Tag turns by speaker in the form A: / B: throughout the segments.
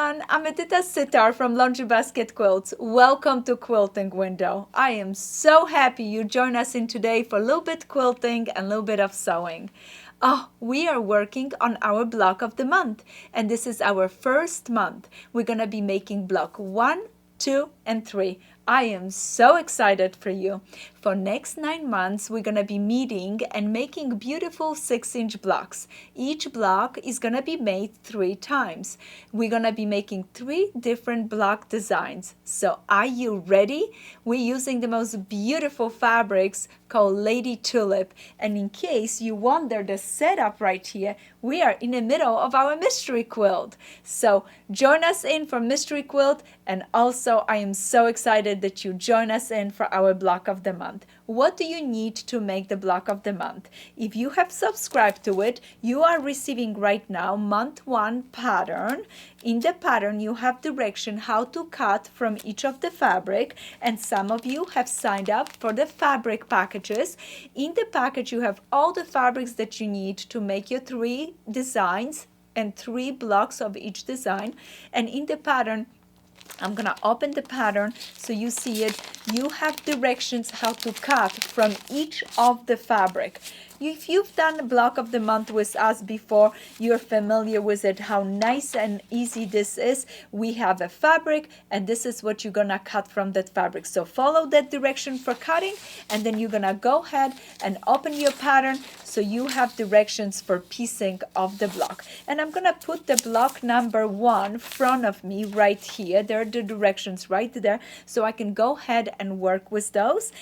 A: everyone, I'm Edyta Sitar from Laundry Basket Quilts. Welcome to Quilting Window. I am so happy you joined us in today for a little bit quilting and a little bit of sewing. Oh, we are working on our block of the month, and this is our first month. We're gonna be making block 1, 2, and 3. I am so excited for you. For next 9 months, we're gonna be meeting and making beautiful 6-inch blocks. Each block is gonna be made 3 times. We're gonna be making 3 different block designs. So are you ready? We're using the most beautiful fabrics called Lady Tulip. And in case you wonder the setup right here, we are in the middle of our mystery quilt. So join us in for mystery quilt, and also I am so excited that you join us in for our block of the month. What do you need to make the block of the month? If you have subscribed to it, you are receiving right now month 1 pattern. In the pattern, you have direction how to cut from each of the fabric, and some of you have signed up for the fabric packages. In the package, you have all the fabrics that you need to make your 3 designs and 3 blocks of each design. And in the pattern, I'm gonna open the pattern so you see it. You have directions how to cut from each of the fabric. If you've done a block of the month with us before, you're familiar with it, how nice and easy this is. We have a fabric, and this is what you're gonna cut from that fabric. So follow that direction for cutting, and then you're gonna go ahead and open your pattern so you have directions for piecing of the block. And I'm gonna put the block number 1 in front of me right here. There are the directions right there, so I can go ahead and work with those.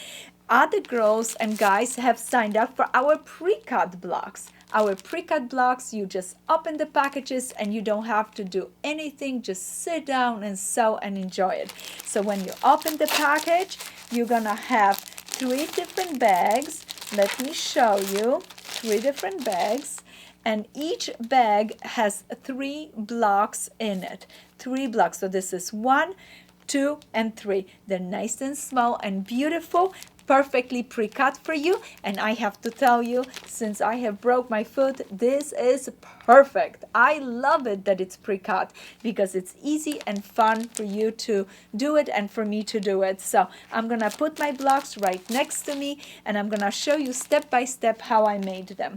A: Other girls and guys have signed up for our pre-cut blocks. Our pre-cut blocks, you just open the packages and you don't have to do anything, just sit down and sew and enjoy it. So when you open the package, you're gonna have 3 different bags. Let me show you 3 different bags. And each bag has 3 blocks in it. 3 blocks. So this is 1, 2, and 3. They're nice and small and beautiful, perfectly pre-cut for you. And I have to tell you, since I have broke my foot, this is perfect. I love it that it's pre-cut because it's easy and fun for you to do it and for me to do it. So I'm gonna put my blocks right next to me, and I'm gonna show you step by step how I made them.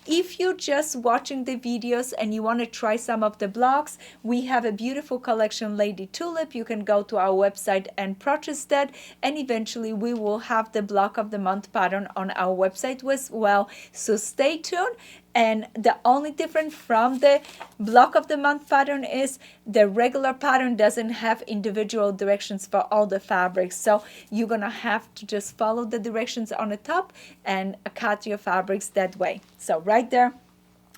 A: If you're just watching the videos and you want to try some of the blocks, we have a beautiful collection, Lady Tulip. You can go to our website and purchase that, and eventually we will have the block of the month pattern on our website as well. So stay tuned. And the only difference from the block of the month pattern is the regular pattern doesn't have individual directions for all the fabrics. So you're gonna have to just follow the directions on the top and cut your fabrics that way. So right there,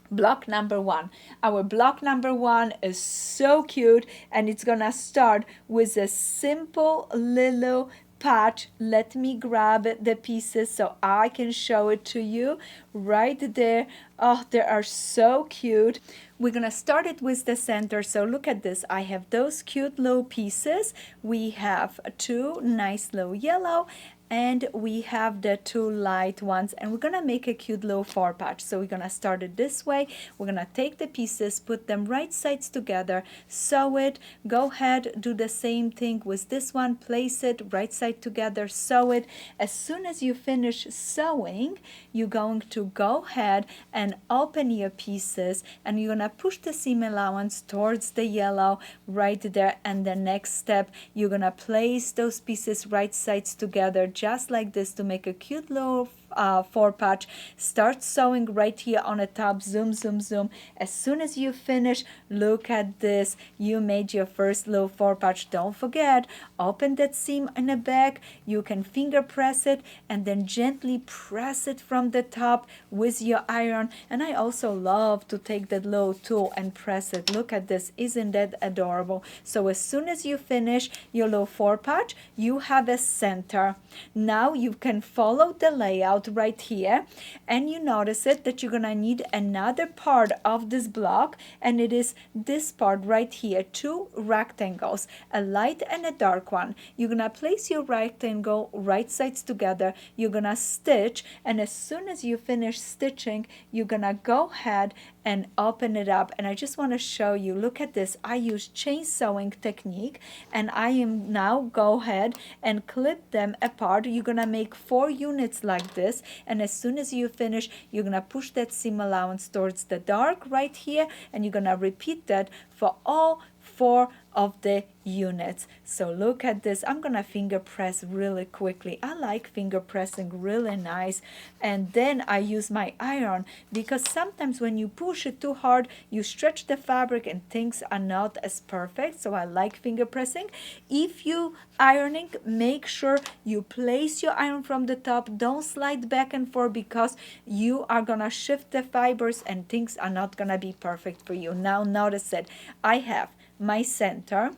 A: block number 1. Our block number 1 is so cute, and it's gonna start with a simple little patch. Let me grab the pieces so I can show it to you right there. Oh, they are so cute. We're gonna start it with the center. So look at this. I have those cute little pieces. We have 2 nice little yellow, and we have the 2 light ones, and we're gonna make a cute little 4 patch. So we're gonna start it this way. We're gonna take the pieces, put them right sides together, sew it. Go ahead, do the same thing with this one, place it right side together, sew it. As soon as you finish sewing, you're going to go ahead and open your pieces, and you're gonna push the seam allowance towards the yellow right there. And the next step, you're gonna place those pieces right sides together just like this to make a cute little 4 patch. Start sewing right here on the top. Zoom, zoom, zoom. As soon as you finish, look at this. You made your first little 4 patch. Don't forget, open that seam in the back. You can finger press it and then gently press it from the top with your iron. And I also love to take that little tool and press it. Look at this. Isn't that adorable? So as soon as you finish your little 4 patch, you have a center. Now you can follow the layout right here, and you notice it that you're gonna need another part of this block, and it is this part right here. 2 rectangles, a light and a dark one. You're gonna place your rectangle right sides together. You're gonna stitch, and as soon as you finish stitching, you're gonna go ahead and open it up. And I just want to show you, look at this. I use chain sewing technique, and I am now go ahead and clip them apart. You're gonna make 4 units like this, and as soon as you finish, you're gonna push that seam allowance towards the dark right here, and you're gonna repeat that for all 4 of the units. So look at this. I'm gonna finger press really quickly. I like finger pressing really nice, and then I use my iron, because sometimes when you push it too hard, you stretch the fabric and things are not as perfect. So I like finger pressing. If you ironing, make sure you place your iron from the top. Don't slide back and forth, because you are gonna shift the fibers and things are not gonna be perfect for you. Now notice that I have my center.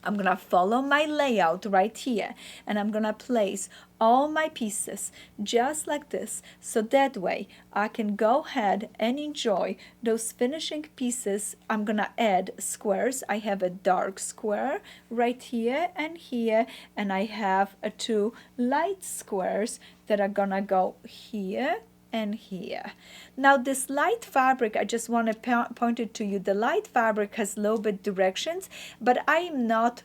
A: I'm gonna follow my layout right here, and I'm gonna place all my pieces just like this, so that way I can go ahead and enjoy those finishing pieces. I'm gonna add squares. I have a dark square right here, and I have 2 light squares that are gonna go here and here. Now this light fabric, I just want to point it to you. The light fabric has a little bit directions, but I am not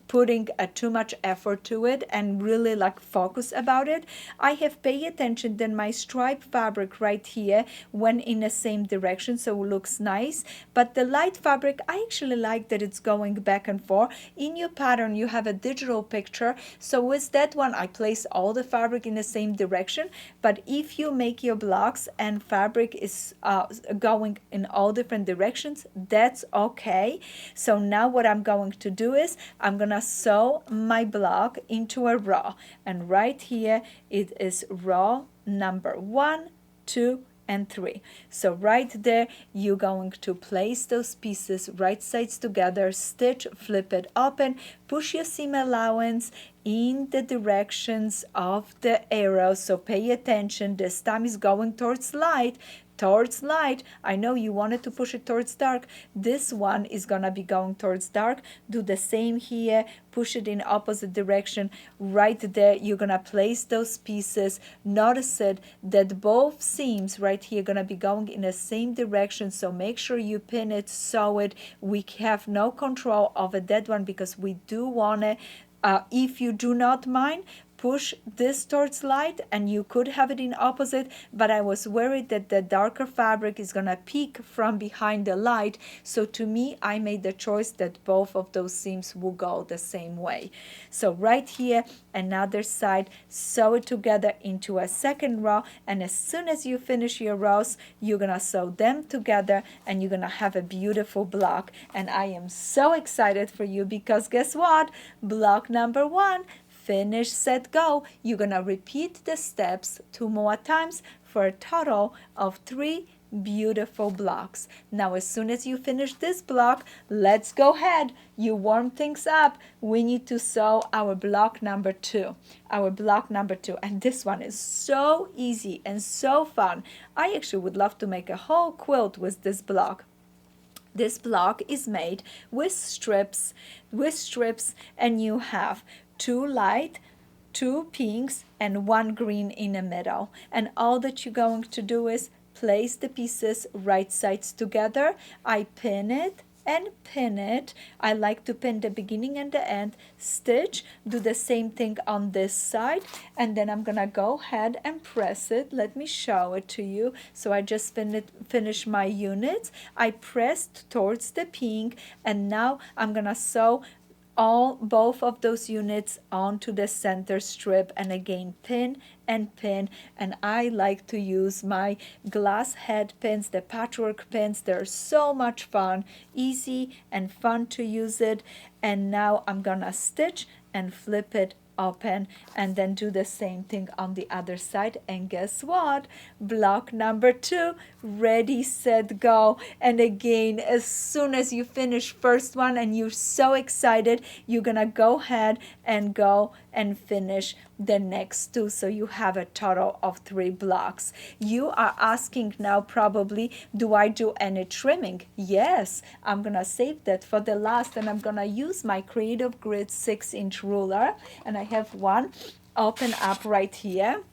A: putting too much effort to it and really like focus about it. I have paid attention that my stripe fabric right here went in the same direction, so it looks nice. But the light fabric, I actually like that it's going back and forth. In your pattern you have a digital picture, so with that one I place all the fabric in the same direction. But if you make your blocks and fabric is going in all different directions, that's okay. So now what I'm going to do is I'm gonna sew my block into a row, and right here it is row number 1, 2, and 3. So right there you're going to place those pieces right sides together, stitch, flip it open, push your seam allowance in the directions of the arrow. So pay attention, this time is going towards light. I know you wanted to push it towards dark. This one is gonna be going towards dark. Do the same here, push it in opposite direction. Right there you're gonna place those pieces. Notice it that both seams right here gonna be going in the same direction, so make sure you pin it, sew it. We have no control over that one, because we do want to if you do not mind, push this towards light, and you could have it in opposite, but I was worried that the darker fabric is gonna peek from behind the light. So to me, I made the choice that both of those seams will go the same way. So right here, another side, sew it together into a second row, and as soon as you finish your rows, you're gonna sew them together and you're gonna have a beautiful block. And I am so excited for you, because guess what? Block number 1, finish, set, go. You're gonna repeat the steps 2 more times for a total of 3 beautiful blocks. Now as soon as you finish this block, let's go ahead, you warm things up. We need to sew our block number 2, and this one is so easy and so fun. I actually would love to make a whole quilt with this block. This block is made with strips, and you have 2 light, 2 pinks, and 1 green in the middle. And all that you're going to do is place the pieces right sides together. I pin it and pin it. I like to pin the beginning and the end, stitch, do the same thing on this side, and then I'm gonna go ahead and press it. Let me show it to you. So I just finish my units. I pressed towards the pink, and now I'm gonna sew both of those units onto the center strip, and again pin and pin. And I like to use my glass head pins, the patchwork pins. They're so much fun, easy and fun to use it. And now I'm gonna stitch and flip it open, and then do the same thing on the other side. And guess what? Block number 2, ready, set, go. And again, as soon as you finish first one and you're so excited, you're gonna go ahead and go and finish the next 2, so you have a total of 3 blocks. You are asking now probably, do I do any trimming? Yes, I'm gonna save that for the last, and I'm gonna use my Creative Grid 6-inch ruler, and I have one open up right here.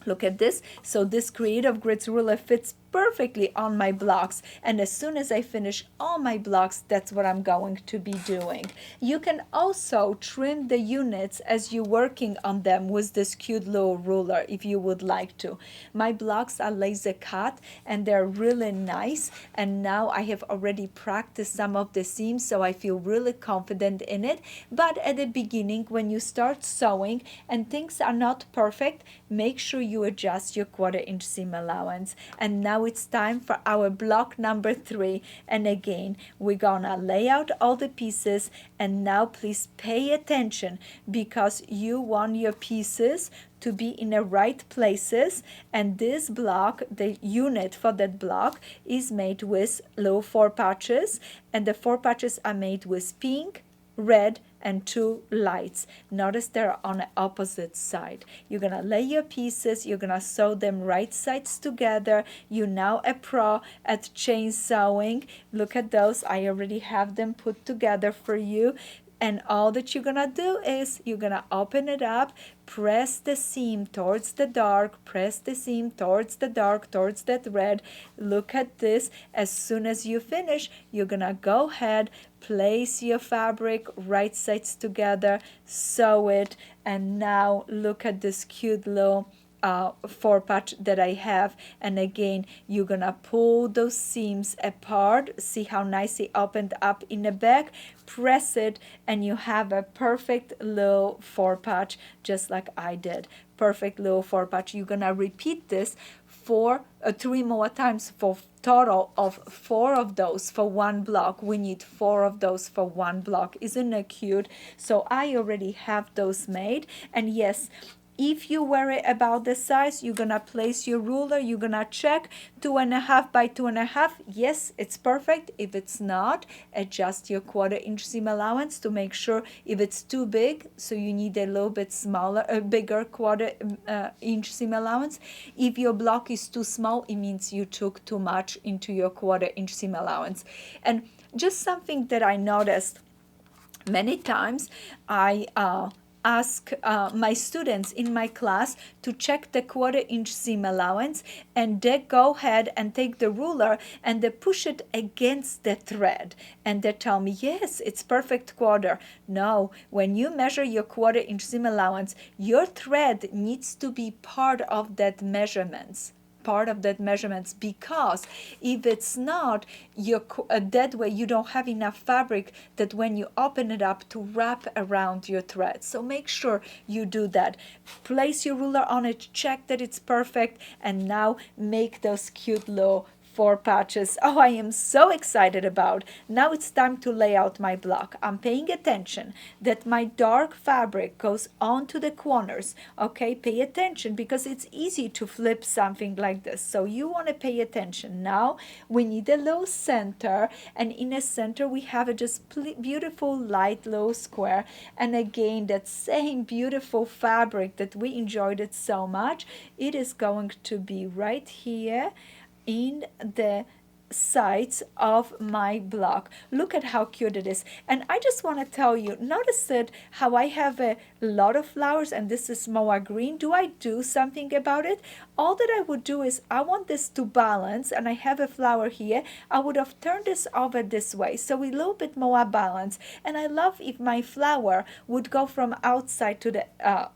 A: Look at this. So this Creative Grids ruler fits perfectly on my blocks. And as soon as I finish all my blocks, that's what I'm going to be doing. You can also trim the units as you're working on them with this cute little ruler if you would like to. My blocks are laser cut and they're really nice, and now I have already practiced some of the seams, so I feel really confident in it. But at the beginning, when you start sewing and things are not perfect, make sure you adjust your 1/4 inch seam allowance. And now it's time for our block number 3. And again, we're gonna lay out all the pieces, and now please pay attention because you want your pieces to be in the right places. And this block, the unit for that block, is made with little 4 patches, and the 4 patches are made with pink, red, and 2 lights. Notice they're on the opposite side. You're gonna lay your pieces, you're gonna sew them right sides together. You're now a pro at chain sewing. Look at those, I already have them put together for you. And all that you're gonna do is you're gonna open it up, press the seam towards the dark, press the seam towards the dark, towards that red. Look at this. As soon as you finish, you're gonna go ahead, place your fabric right sides together, sew it, and now look at this cute little 4 patch that I have. And again, you're gonna pull those seams apart. See how nicely opened up in the back? Press it and you have a perfect little 4 patch, just like I did. Perfect little 4 patch. You're gonna repeat this for 3 more times for total of 4 of those for 1 block. We need 4 of those for 1 block. Isn't it cute? So I already have those made. And yes, if you worry about the size, you're gonna place your ruler, you're gonna check 2.5 by 2.5. Yes, it's perfect. If it's not, adjust your 1/4 inch seam allowance to make sure if it's too big, so you need a little bit smaller, a bigger 1/4 inch seam allowance. If your block is too small, it means you took too much into your 1/4 inch seam allowance. And just something that I noticed many times, I ask my students in my class to check the 1/4 inch seam allowance, and they go ahead and take the ruler and they push it against the thread and they tell me, yes, it's perfect 1/4. No, when you measure your 1/4 inch seam allowance, your thread needs to be part of that measurements, because if it's not, that way you don't have enough fabric that when you open it up to wrap around your thread. So make sure you do that. Place your ruler on it, check that it's perfect, and now make those cute little 4 patches. Oh, I am so excited about. Now it's time to lay out my block. I'm paying attention that my dark fabric goes onto the corners. Okay, pay attention because it's easy to flip something like this. So you want to pay attention. Now we need a little center, and in a center we have a just beautiful light little square. And again, that same beautiful fabric that we enjoyed it so much, it is going to be right here in the sides of my block. Look at how cute it is. And I just want to tell you, notice it how I have a lot of flowers and this is moa green. Do I do something about it? All that I would do is I want this to balance, and I have a flower here. I would have turned this over this way so a little bit more balance. And I love if my flower would go from outside to the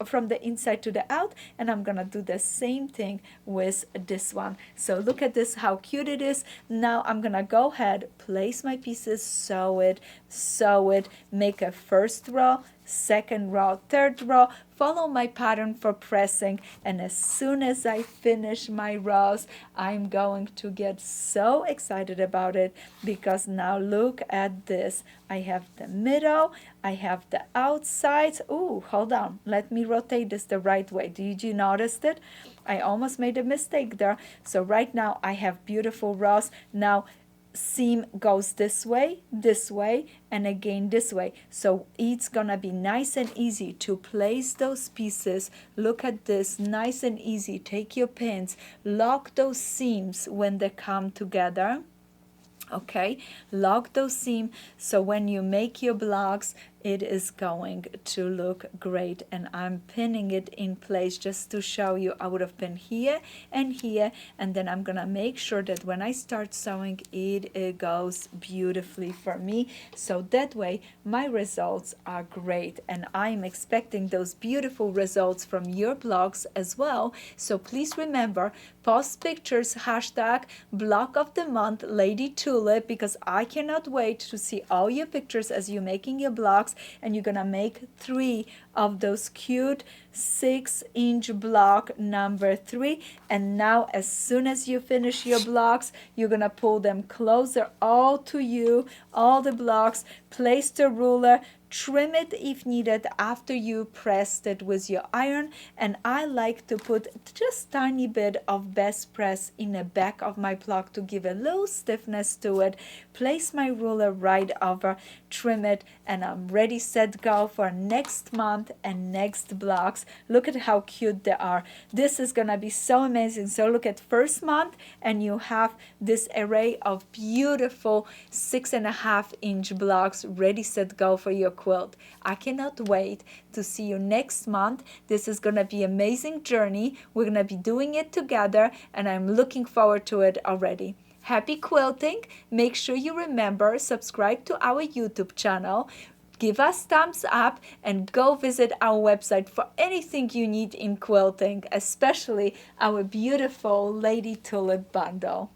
A: from the inside to the out, and I'm gonna do the same thing with this one. So look at this, how cute it is. Now I'm gonna go ahead, place my pieces, sew it, make a first row, second row, third row, follow my pattern for pressing, and as soon as I finish my rows, I'm going to get so excited about it because now look at this. I have the middle, I have the outsides. Ooh, hold on, let me rotate this the right way. Did you notice it? I almost made a mistake there. So right now I have beautiful rows. Now seam goes this way, and again this way. So it's gonna be nice and easy to place those pieces. Look at this, nice and easy. Take your pins, lock those seams when they come together. Okay, lock those seams so when you make your blocks, it is going to look great. And I'm pinning it in place just to show you. I would have pinned here and here, and then I'm gonna make sure that when I start sewing it goes beautifully for me, so that way my results are great. And I'm expecting those beautiful results from your blogs as well. So please remember, post pictures, hashtag block of the month Lady Tulip, because I cannot wait to see all your pictures as you're making your blocks. And you're gonna make 3 of those cute 6-inch block number 3. And now as soon as you finish your blocks, you're gonna pull them closer all to you, all the blocks, place the ruler, trim it if needed after you pressed it with your iron. And I like to put just tiny bit of best press in the back of my block to give a little stiffness to it. Place my ruler right over, trim it, and I'm ready, set, go for next month and next blocks. Look at how cute they are. This is gonna be so amazing. So look at first month, and you have this array of beautiful 6.5-inch blocks ready, set, go for your quilt. I cannot wait to see you next month. This is gonna be an amazing journey. We're gonna be doing it together, and I'm looking forward to it already. Happy quilting. Make sure you remember, subscribe to our YouTube channel, give us thumbs up, and go visit our website for anything you need in quilting, especially our beautiful Lady Tulip bundle.